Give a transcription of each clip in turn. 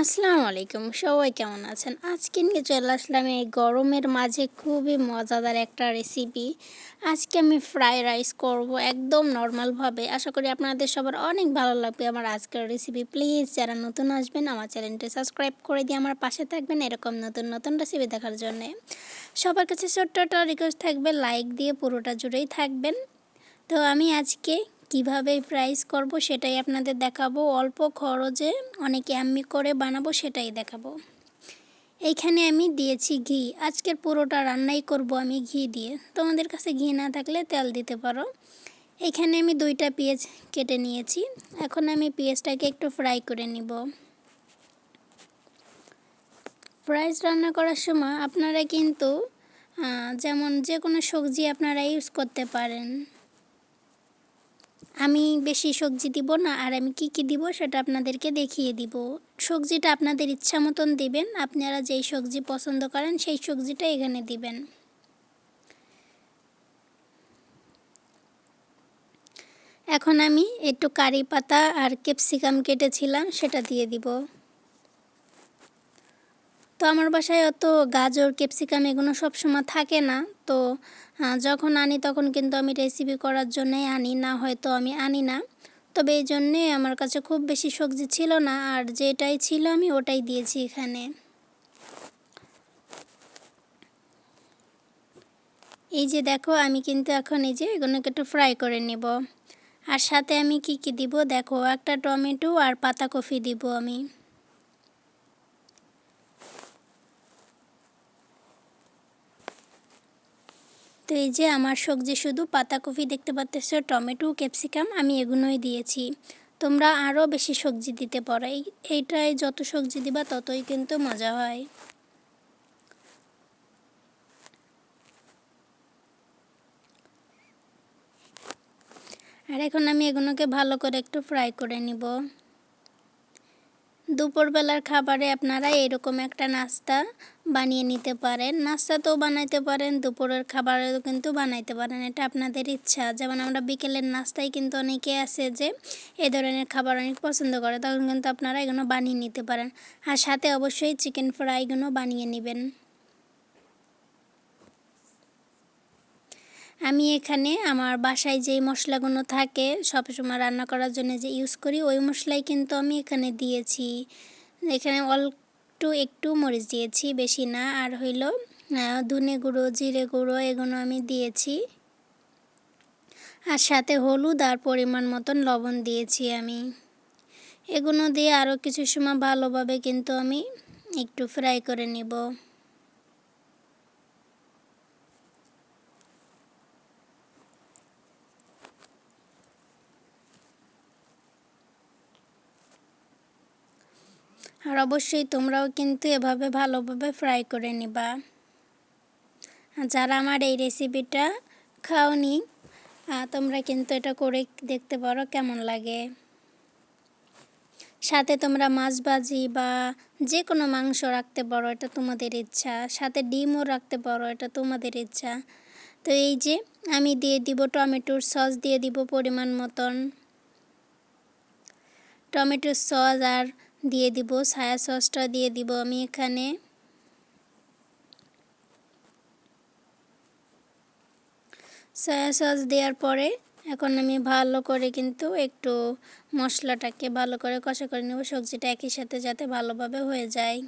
আসসালামু আলাইকুম, সবাই কেমন আছেন? আজকে নিয়ে চলে আসলাম এই গরমের মাঝে খুবই মজাদার একটা রেসিপি। আজকে আমি ফ্রাই রাইস করব একদম নর্মালভাবে। আশা করি আপনাদের সবার অনেক ভালো লাগবে আমার আজকের রেসিপি। প্লিজ যারা নতুন আসবেন আমার চ্যানেলটি সাবস্ক্রাইব করে দিয়ে আমার পাশে থাকবেন এরকম নতুন নতুন রেসিপি দেখার জন্যে। সবার কাছে ছোট্ট একটা রিকোয়েস্ট থাকবে, লাইক দিয়ে পুরোটা জুড়েই থাকবেন। তো আমি আজকে কিভাবে ফ্রাইস করব সেটাই আপনাদের দেখাবো, অল্প খরচে অনেক ইয়াম্মি করে বানাবো সেটাই দেখাবো। এইখানে আমি দিয়েছি ঘি, আজকের পুরোটা রান্নাই করব আমি ঘি দিয়ে। তোমাদের কাছে ঘি না থাকলে তেল দিতে পারো। এখানে আমি 2টা পেঁয়াজ কেটে নিয়েছি। এখন আমি পেঁয়াজটাকে একটু ফ্রাই করে নিব। ফ্রাইস রান্না করার সময় আপনারা কিন্তু যেমন যে কোনো সবজি আপনারা ইউজ করতে পারেন। আমি বেশি সবজি দিব না, আর আমি কি দিব সেটা আপনাদেরকে দেখিয়ে দিব। সবজিটা আপনাদের ইচ্ছা মতন দিবেন, আপনারা যেই সবজি পছন্দ করেন সেই সবজিটা এখানে দিবেন। এখন আমি একটু কারি পাতা আর ক্যাপসিকাম কেটেছিলাম সেটা দিয়ে দিব। তো আমার বাসায় অত গাজর ক্যাপসিকাম এগুলো সবসময় থাকে না, তো যখন আনি তখন কিন্তু আমি রেসিপি করার জন্যই আনি, না হয়তো আমি আনি না। তবে এই জন্যে আমার কাছে খুব বেশি সবজি ছিল না, আর যেটাই ছিল আমি ওটাই দিয়েছি এখানে। এই যে দেখো, আমি কিন্তু এখন এই যে এগুলোকে একটু ফ্রাই করে নেব। আর সাথে আমি কি দিব দেখো, একটা টমেটো আর পাতাকপি দিব আমি। তো এই যে আমার সবজি শুধু পাতাকপি দেখতে পাচ্ছ, টমেটো ক্যাপসিকাম আমি এগুলোই দিয়েছি। তোমরা আরও বেশি সবজি দিতে পারো, এইটাই যত সবজি দিবা ততই কিন্তু মজা হয়। আর এখন আমি এগুলোকে ভালো করে একটু ফ্রাই করে নিব। দুপুরবেলার খাবারে আপনারা এরকম একটা নাস্তা বানিয়ে নিতে পারেন। নাস্তাতেও বানাইতে পারেন, দুপুরের খাবারেও কিন্তু বানাইতে পারেন, এটা আপনাদের ইচ্ছা। যেমন আমরা বিকেলের নাস্তায় কিন্তু অনেকে আছে যে এই ধরনের খাবার অনেক পছন্দ করে, তখন কিন্তু আপনারা এগুলো বানিয়ে নিতে পারেন। আর সাথে অবশ্যই চিকেন ফ্রাইগুলো বানিয়ে নেবেন। আমি এখানে আমার বাসায় যেই মশলাগুলো থাকে সবসময় রান্না করার জন্য যে ইউজ করি, ওই মশলাই কিন্তু আমি এখানে দিয়েছি। এখানে একটু মরিচ দিয়েছি, বেশি না। আর হইল ধনে গুঁড়ো, জিরে গুঁড়ো এগুলো আমি দিয়েছি। আর সাথে হলুদ আর পরিমাণ মতন লবণ দিয়েছি আমি। এগুলো দিয়ে আরও কিছু সময় ভালোভাবে কিন্তু আমি একটু ফ্রাই করে নেব। আর অবশ্যই তোমরাও কিন্তু এভাবে ভালোভাবে ফ্রাই করে নিবা। যারা আমার এই রেসিপিটা খাওনি, তোমরা কিন্তু এটা করে দেখতে পারো কেমন লাগে। সাথে তোমরা মাছ ভাজি বা যে কোনো মাংস রাখতে পারো, এটা তোমাদের ইচ্ছা। সাথে ডিমও রাখতে পারো, এটা তোমাদের ইচ্ছা। তো এই যে আমি দিয়ে দিব টমেটোর সস, দিয়ে দিব পরিমাণ মতন টমেটোর সস, আর দিয়ে দিব সয়া সসটা দিয়ে দিব আমি এখানে। সয়া সস দেওয়ার পরে এখন আমি ভালো করে কিন্তু একটু মশলাটাকে ভালো করে কষা করে নেব, সবজিটা একই সাথে যাতে ভালোভাবে হয়ে যায়।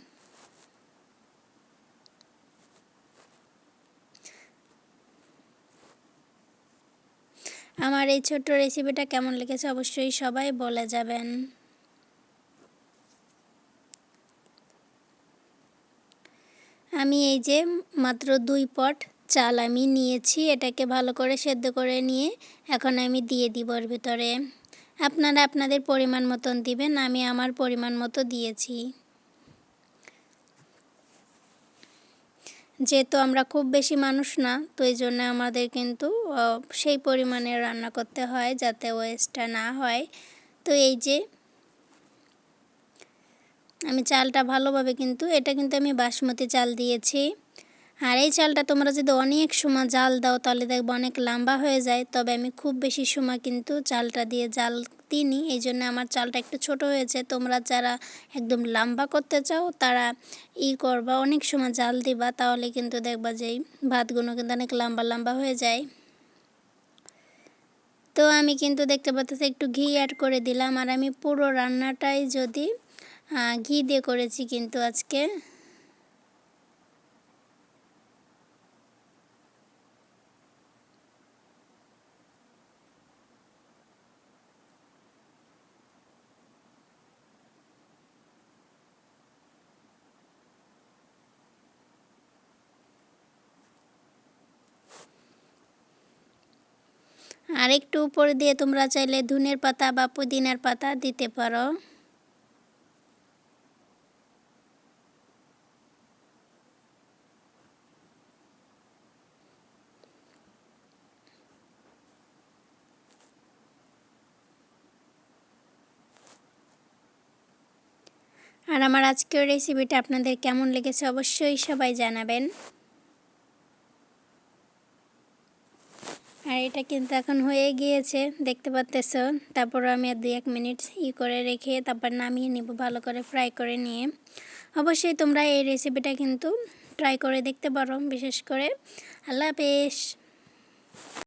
আমার এই ছোট্ট রেসিপিটা কেমন লেগেছে অবশ্যই সবাই বলে যাবেন। আমি এই যে মাত্র 2 পট চাল আমি নিয়েছি, এটাকে ভালো করে সেদ্ধ করে নিয়ে এখন আমি দিয়ে দিব এর ভিতরে। আপনারা আপনাদের পরিমাণ মতন দিবেন, আমি আমার পরিমাণ মতো দিয়েছি। যেহেতু আমরা খুব বেশি মানুষ না, তো এই জন্য আমাদের কিন্তু সেই পরিমাণে রান্না করতে হয় যাতে ওয়েস্টটা না হয়। তো এই যে আমি চালটা ভালোভাবে কিন্তু, এটা কিন্তু আমি বাসমতি চাল দিয়েছি। আর এই চালটা তোমরা যদি অনেক সময় জাল দাও তাহলে দেখবে অনেক লম্বা হয়ে যায়, তবে আমি খুব বেশি সময় কিন্তু চালটা দিয়ে জাল দিইনি, এই জন্য আমার চালটা একটু ছোট হয়েছে। তোমরা যারা একদম লম্বা করতে চাও তারা করবা, অনেক সময় জাল দিবা, তাহলে কিন্তু দেখবা যে ভাতগুলো কিন্তু অনেক লম্বা লম্বা হয়ে যায়। তো আমি কিন্তু দেখতে পাচ্ছি একটু ঘি অ্যাড করে দিলাম, আর আমি পুরো রান্নাটাই যদি ঘি দিয়ে করেছি কিন্তু আজকে। আর একটু উপরে দিয়ে তোমরা চাইলে ধনের পাতা বা পুদিনার পাতা দিতে পারো। আর আমার আজকের রেসিপিটা আপনাদের কেমন লেগেছে অবশ্যই সবাই জানাবেন। আর এটা কিন্তু এখন হয়ে গিয়েছে দেখতে পাচ্তেছো। তারপর আমি আর 2-1 মিনিট করে রেখে তারপর নামিয়ে নিব ভালো করে ফ্রাই করে নিয়ে। অবশ্যই তোমরা এই রেসিপিটা কিন্তু ট্রাই করে দেখতে পারো, বিশেষ করে। আল্লাহ হাফেজ।